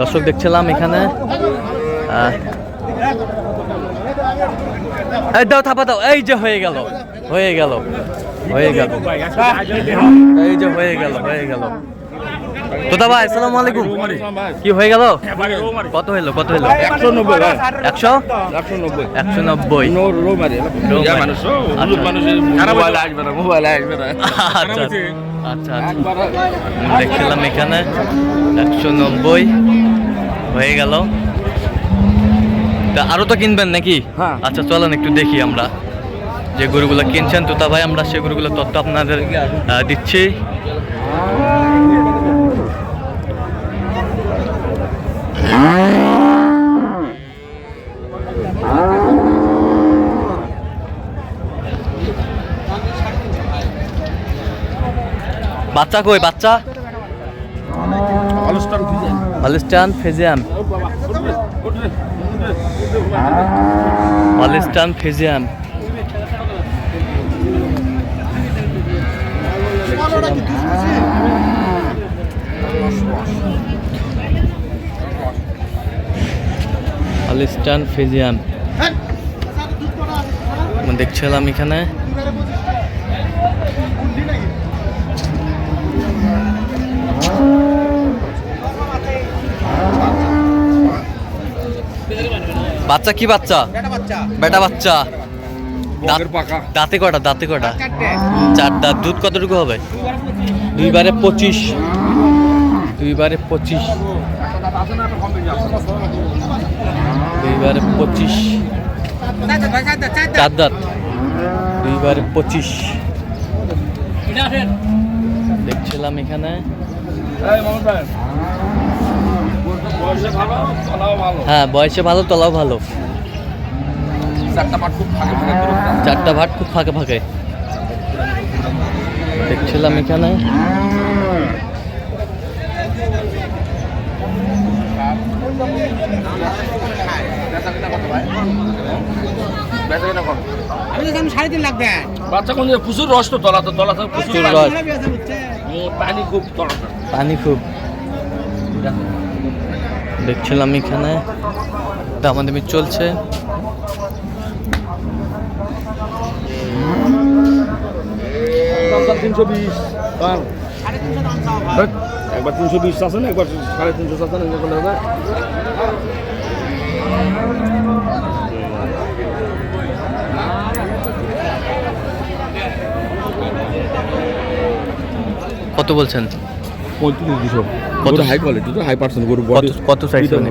দর্শক দেখছিলাম এখানে এই দাও থাপা দাও, এই যে হয়ে গেল হয়ে গেল হয়ে গেল এই যে হয়ে গেল হয়ে গেল। তোতা ভাই আসসালামু আলাইকুম, কি হয়ে গেল? কত হইলো কত হইলো? 190। আচ্ছা দেখছিলাম এখানে 190 হয়ে গেল। আরো তো কিনবেন নাকি? আচ্ছা চলেন একটু দেখি আমরা যে গরুগুলো কিনছেন তোতা ভাই, আমরা সেই গরুগুলো তথ্য আপনাদের দিচ্ছি। বাচ্চা কই বাচ্চা? Holstein Friesian, Holstein Friesian. Holstein Friesian দেখছিলাম এখানে। বাচ্চা কি বাচ্চা? বেটা বাচ্চা। দাঁতে কটা? দাঁতে কটা? 4 দাঁত। দুধ কতটুকু হবে? 2/25। 2/25। 2/25। 4 দাঁত। 2/25 দেখছিলাম এখানে। হ্যাঁ বয়সে ভালো, তলাও ভালো। 4টা ভাট খুব ফাঁকে ফাঁকে দেখছিলাম এখানে। প্রচুর রস তো তলা, তো তলা প্রচুর রস, পানি খুব, পানি খুব দেখছিলাম এখানে। দামাদামি চলছে। একবার 320 আছে না, একবার 350 আছে না, কত বলছেন? 3500। কত হাই কোয়ালিটি, তো হাই পার্সেন্ট গরু। কত সাইজ হবে?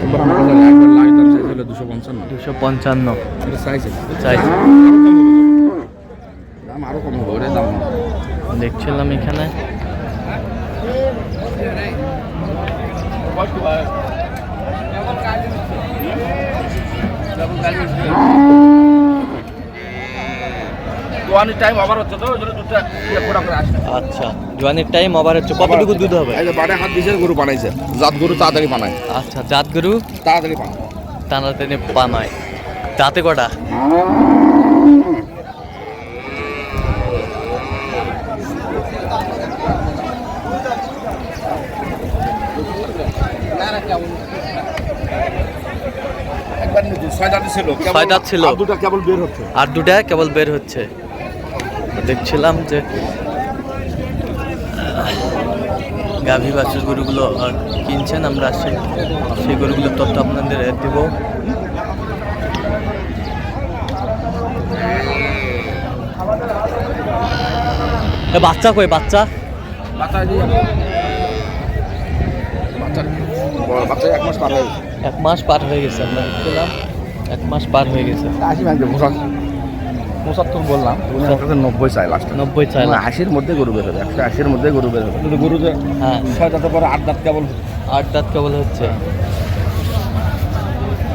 একবার আমার কাছে একবার লাইট দাম সাইজ হলো 255। 255 এটা সাইজ সাইজ। দাম আরো কম হবে, ওরে দাম দেখছিলাম এখানে। জোয়ানির টাইম আবার হচ্ছে, তো ওই জন্য দুধটা পুরা করে আসছে। আচ্ছা জোয়ানির টাইম আবার হচ্ছে। কতটুকু দুধ হবে? এই যে বাড়ে হাত দিয়েছে, গরু বানাইছে। জাত গরু তাড়াতাড়ি বানায়। আচ্ছা জাত গরু তাড়াতাড়ি বানায়, তাড়াতাড়ি বানায়। দাঁতে কটা? একবার 6 দাঁত ছিল, 6 দাঁত ছিল, আর দুটো কেবল বের হচ্ছে। আর দুটা কেবল বের হচ্ছে। দেখছিলাম যে গাভী বাছুর গরুগুলো কিনছেন, আমরা সেই গরুগুলোর তথ্য আপনাদের দেব। বাচ্চা কই বাচ্চা? বাচ্চা 1 মাস পার হয়ে গেছে। 1 মাস পার হয়ে গেছে। আমরা দেখছিলাম 1 মাস পার হয়ে গেছে। 80 ভাঙবে, 75 বললাম, 90 চাই লাস্টে। 90 চাই, 80-র মধ্যে গরু বের হবে, 180-র মধ্যে গরু বের হবে। কিন্তু গরু যে হ্যাঁ 6 দাঁতের পরে 8 দাঁত কেবল, 8 দাঁত কেবল হচ্ছে।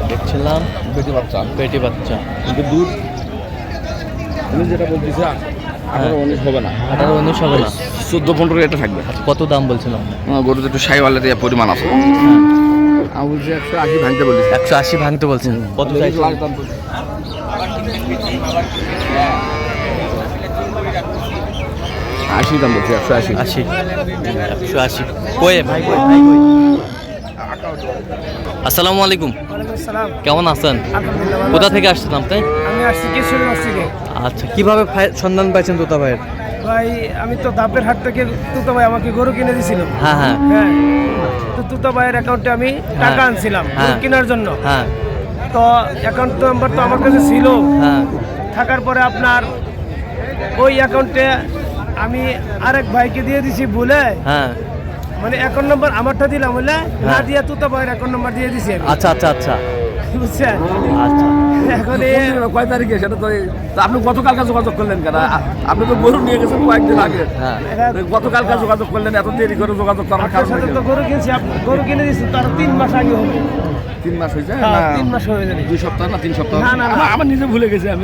দেখছিলাম বেটি বাচ্চা, পেটি বাচ্চা। কিন্তু দুধ আমি যেটা বলতেছি 18-19 হবে না, 18-19 হবে না, 14-15 এটা থাকবে। কত দাম বলছিলাম? গরু তো একটু সাইওয়ালে দিয়ে পরিমাণ আছে। আমি বলছি 180 ভাঙতে বলেছি। 180 ভাঙতে বলছেন। কত চাইছেন? 80 দাম বলছি, 180। 80, 180 কয়ে ভাই কই ভাই কই। আসসালামু আলাইকুম, কেমন আছেন? কোথা থেকে আসছেন আপনি? আমি আসছি কিশোরগঞ্জ থেকে। আচ্ছা, কিভাবে সন্ধান পাইছেন তোতা ভাইয়ের? ভাই আমি তো দাপের হাট থেকে তুতো ভাই আমাকে গরু কিনে দিয়েছিল। হ্যাঁ হ্যাঁ হ্যাঁ, তো তুতো ভাইয়ের অ্যাকাউন্টে আমি টাকা আনছিলাম গরু কেনার জন্য। হ্যাঁ তো অ্যাকাউন্ট নাম্বার তো আমার কাছে ছিল, হ্যাঁ থাকার পরে আপনার ওই অ্যাকাউন্টে আমি আরেক ভাইকে দিয়ে দিছি ভুলে, হ্যাঁ। মানে অ্যাকাউন্ট নাম্বার আমারটা দিলাম বলে না দিয়ে তুতো ভাইয়ের অ্যাকাউন্ট নাম্বার দিয়ে দিছি আমি। আচ্ছা আচ্ছা আচ্ছা বুঝছেন? আচ্ছা। এখন কয় তারিখে সেটা তো আপনি গতকালকে যোগাযোগ করলেন কেন? আপনি তো গরু নিয়ে গেছেন কয়েকদিন আগে, হ্যাঁ গতকালকে যোগাযোগ করলেন, এত দেরি করে যোগাযোগ করার আপনার কারণ সাথে তো গরু কিনছি, গরু কিনে দিছি তার 3 মাস আগে হবে। 3 মাস হয়েছে হ্যাঁ, না 3 মাস হয়ে যাবে। 2 সপ্তাহ না 3 সপ্তাহ? না, না, না। আমার নিজে ভুলে গেছি আমি।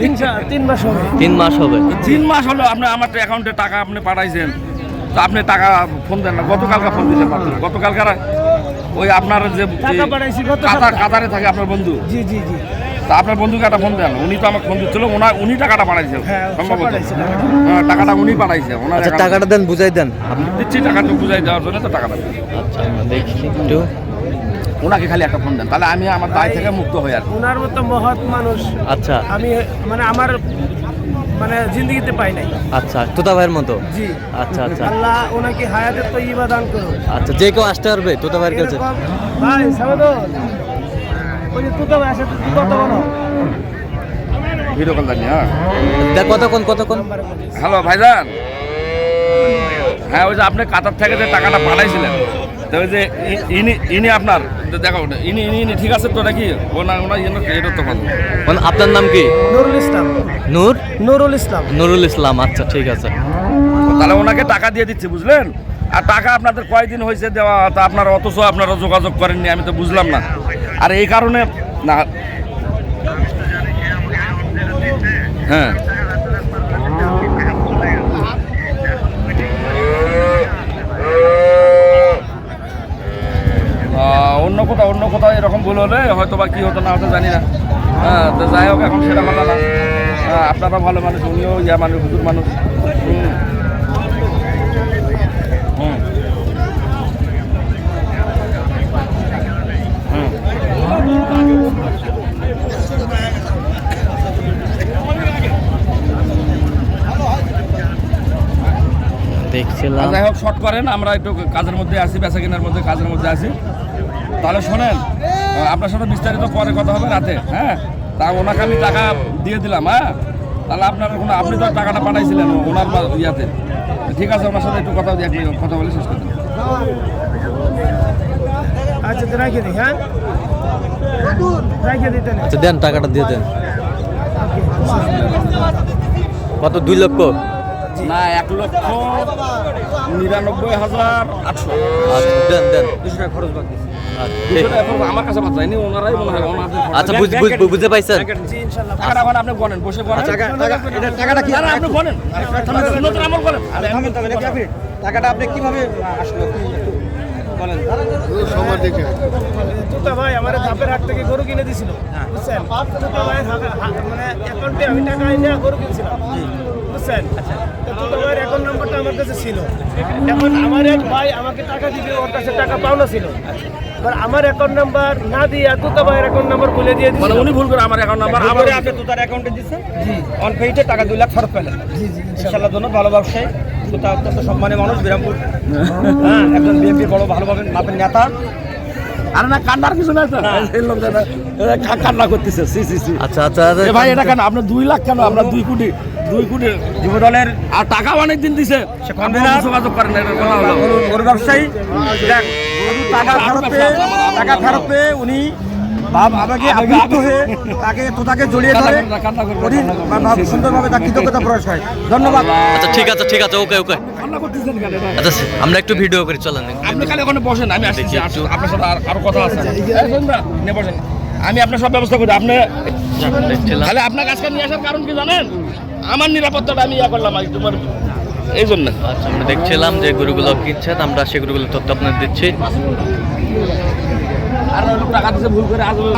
3 মাস হবে। 3 মাস হবে। 3 মাস হলো আপনি আমার অ্যাকাউন্টে টাকা আপনি পাঠাইছেন, তো আপনি টাকা ফোন দেন না। গতকালকে ফোন দিয়েছেন মাত্র, গতকালকার ওই আপনার যে টাকা পাঠাইছি গত কাতারে থাকে আপনার বন্ধু, জি জি জি। তা আপনার বন্ধুকে একটা ফোন দেন। উনি তো আমাকে ফোন দিচ্ছিল, উনি টাকাটা পাঠাইছে হ্যাঁ, সম্ভবত। পাঠাইছে টাকাটা। হ্যাঁ, টাকাটা উনি পাঠাইছে ওনার আচ্ছা, account-এ। টাকাটা দেন, বুঝাই দেন। আপনি দিচ্ছি টাকাটা বুঝাই দেওয়ার জন্য, তো টাকাটা দেন। আচ্ছা, আমরা দেখি একটু। ওনাকে খালি একটা ফোন দেন, তাহলে আমি আমার দায় থেকে মুক্ত হই আর কি। ওনার মতো মহৎ মানুষ আচ্ছা আমি মানে আমার মানে জিন্দগিতে পাই নাই। আচ্ছা, তোতা ভাইয়ের মতো। জি। আচ্ছা আচ্ছা আল্লাহ ওনাকে হায়াতে তৈয়বা দান করুন। আচ্ছা, যে কেউ আসতে পারবে তোতা ভাইয়ের কাছে? এরকম ভাই সামাদো ওই যে তুতো ভাই আসে, তুই কত বলো ভিডিও কল দেন। হ্যাঁ, দেখ কতক্ষণ। হ্যালো ভাইজান। হ্যাঁ, ওই যে আপনি কাতার থেকে যে টাকাটা পাঠাইছিলেন, তো ওই যে ইনি আপনার দেখো, ইনি ঠিক আছে তো নাকি? এটা তো কথা। মানে আপনার নাম কি? নুরুল ইসলাম। নুরুল ইসলাম। নুরুল ইসলাম, আচ্ছা ঠিক আছে। তাহলে ওনাকে টাকা দিয়ে দিচ্ছি, বুঝলেন? আর টাকা আপনাদের কয়দিন হয়েছে দেওয়া, তা আপনারা অথচ আপনারা যোগাযোগ করেননি, আমি তো বুঝলাম না। আর এই কারণে না, হ্যাঁ অন্য কোথাও এরকম ভুল হলে হয়তো বা কি হতো না হতো জানি না। হ্যাঁ, তো যাই হোক, এখন সেটা কথা না। আপনারা ভালো মানুষ, উনিও মানুষ, হুজুর মানুষ। দেখছিলাম। যাই হোক, শর্ট করেন, আমরা একটু কাজের মধ্যে আছি, বেচা কেনার মধ্যে কাজের মধ্যে আছি। তাহলে শোনেন, আপনার সাথে বিস্তারিত পরে কথা হবে রাতে। হ্যাঁ, তা ওনাকে আমি টাকা দিয়ে দিলাম। হ্যাঁ, তাহলে আপনি তো টাকাটা পাঠাইছিলেন ওনার ইয়াতে। ঠিক আছে, ওনার সাথে একটু কথা বলে শেষ করতেন। আচ্ছা তো রাখে দিই। হ্যাঁ, রাখে দিতেন। আচ্ছা, দেন, টাকাটা দিয়ে দেন। কত? 2 লক্ষ? না, 1,99,800। আচ্ছা, দেন। 200 টাকা খরচ বাকি। আচ্ছা, 200 টাকা খরচ আমার কাছে বাঁচায়নি, ওনারাই মনে হয় ওনাদের খরচ। আচ্ছা, বুঝতে পাইছেন? জি ইনশাআল্লাহ। টাকাটা এখন আপনি বলেন, বসে বলেন। টাকাটা কি? না, না, আপনি বলেন। নতুন আমল বলেন। টাকাটা আপনি কিভাবে আসলো বলেন? তুতা ভাই আমার ধাপের হাট থেকে গরু কিনে দিছিল, বুঝছেন? তুতা ভাই মানে অ্যাকাউন্টে আমি টাকা এনে গরু কিনছিলাম, বুঝছেন? তো তুতা ভাইয়ের অ্যাকাউন্ট নাম্বারটা আমার কাছে ছিল। এখন আমার এক ভাই আমাকে টাকা দিবে, ওর কাছে টাকা পাওনা ছিল। এবার আমার অ্যাকাউন্ট নাম্বার না দিয়ে তুতা ভাইয়ের অ্যাকাউন্ট নাম্বার বলে দিয়ে মানে দিছিল। উনি ভুল করে আমার অ্যাকাউন্ট নাম্বার আবার আপনি তুতার অ্যাকাউন্টে দিচ্ছেন, জি অন পেইতে টাকা 2 লাখ ফেরত পেলেন। জি জি ইনশাআল্লাহ জন্য ভালো ব্যবসায়ী, তুতা অত্যন্ত সম্মানীয় মানুষ, বিরামপুর। হ্যাঁ, একজন বিএনপির বড় ভালোভাবে মাপের নেতা। আরে না, কান্নার কিছু না তো। এই লোকটা কান্না করতেছে। সি আচ্ছা এ ভাই, এটা কেন আপনার 2 লাখ কেন? আমরা 2 কোটি যুবদলের আর টাকা অনেক দিন দিছে, আপনারা যোগাযোগ করেন না, এটার কথা হলো। গরু ব্যবসায়ী, দেখ, গরু টাকা ফেরত পেয়ে উনি আমাকে আবৃত হয়ে তাকে জড়িয়ে ধরে সুন্দরভাবে তার কৃতজ্ঞতা প্রকাশ হয়। ধন্যবাদ। আচ্ছা, ঠিক আছে, ওকে। কান্না করতেছেন কেন? আচ্ছা, আমরা একটু ভিডিও করে চলেন। আপনি খালি ওখানে বসেন, আমি আসছি। আপনার সাথে আরো কথা আছে। বসেন, আমি আপনার সব ব্যবস্থা করি। আপনি দেখছিলাম। তাহলে আপনার কাছে নিয়ে আসার কারণ কি জানেন? আমার নিরাপত্তাটা আমি করলাম তোমার এই জন্য। আচ্ছা, আমরা দেখছিলাম যে গরুগুলো কিনছেন, আমরা সেই গরুগুলোর তথ্য আপনাদের দিচ্ছি। আর টাকা দিতে ভুল করে আসবে।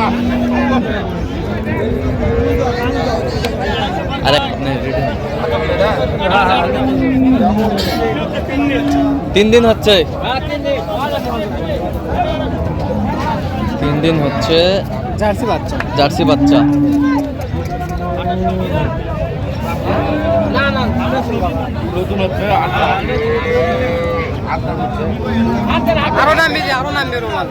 আরে 3 দিন হচ্ছে 3 দিন হচ্ছে জার্সি বাচ্চা আরো নামবে রোমান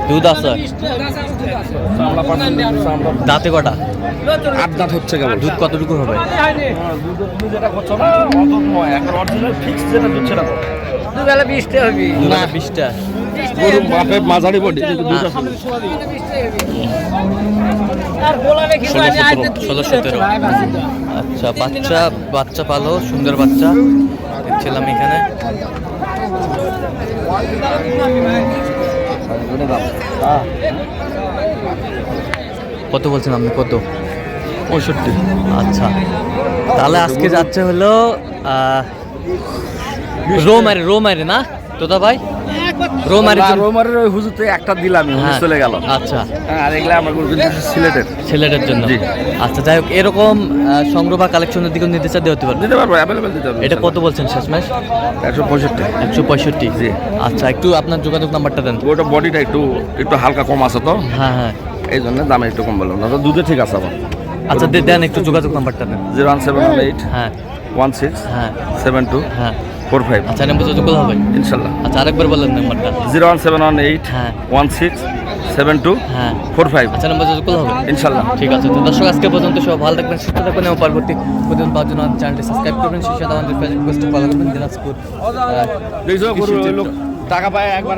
দুধ আছে দাঁতে কটা 8 দাঁত হচ্ছে কেবল। দুধ কতটুকু হবে তুমি যেটা করছো না অত নয়, এখন অরিজিনাল ফিক্স যেটা দুধ সেটা বলো। দুধ 20টা গরু বাপে মাঝারি বডি কিন্তু দুধ আছে 16-17 আচ্ছা বাচ্চা পালো সুন্দর বাচ্চা দেখছিলাম এখানে কত বলছেন আপনি কত 65। আচ্ছা তাহলে আজকে যাচ্ছে হলো রোমারে না তোতা ভাই রোমারের ওই হুজুরতে একটা দিলাম চলে গেল। আচ্ছা আর এগুলা আমার গরু কিন্তু সিলেটের জন্য জি। আচ্ছা যাই হোক এরকম সংগ্রহ বা কালেকশনের দিকে নিতে চাই হতে পারবে দিতে পারবো, অ্যাভেলেবেল দিতে পারবো। এটা কত বলছেন শেষমেশ 165। জি। আচ্ছা একটু আপনার যোগাযোগ নাম্বারটা দেন ওটা বডিটা একটু হালকা কম আছে তো, হ্যাঁ এই জন্য দামে একটু কম বললাম, না তো দুধে ঠিক আছে আমার। আচ্ছা দেন একটু যোগাযোগ নাম্বারটা দেন 01718 হ্যাঁ 1672 হ্যাঁ 45 আচ্ছা নাম্বার যোগাযোগ হবে ইনশাল্লাহ। আচ্ছা আরেকবার বলেন নাম্বারটা 01718 হ্যাঁ 1672 হ্যাঁ 45 আচ্ছা নাম্বার যোগাযোগ হবে ইনশাল্লাহ। ঠিক আছে তো দর্শক আজকে পর্যন্ত সব ভালো থাকবেন সুস্থ থাকবেন এবং পরবর্তী প্রতিদিন পাওয়ার জন্য চ্যানেলটি সাবস্ক্রাইব করবেন সেই সাথে আমাদের ফেসবুক পেজটি ফলো করবেন দিনাজপুর দেখছো গরু লোক টাকা পায় একবার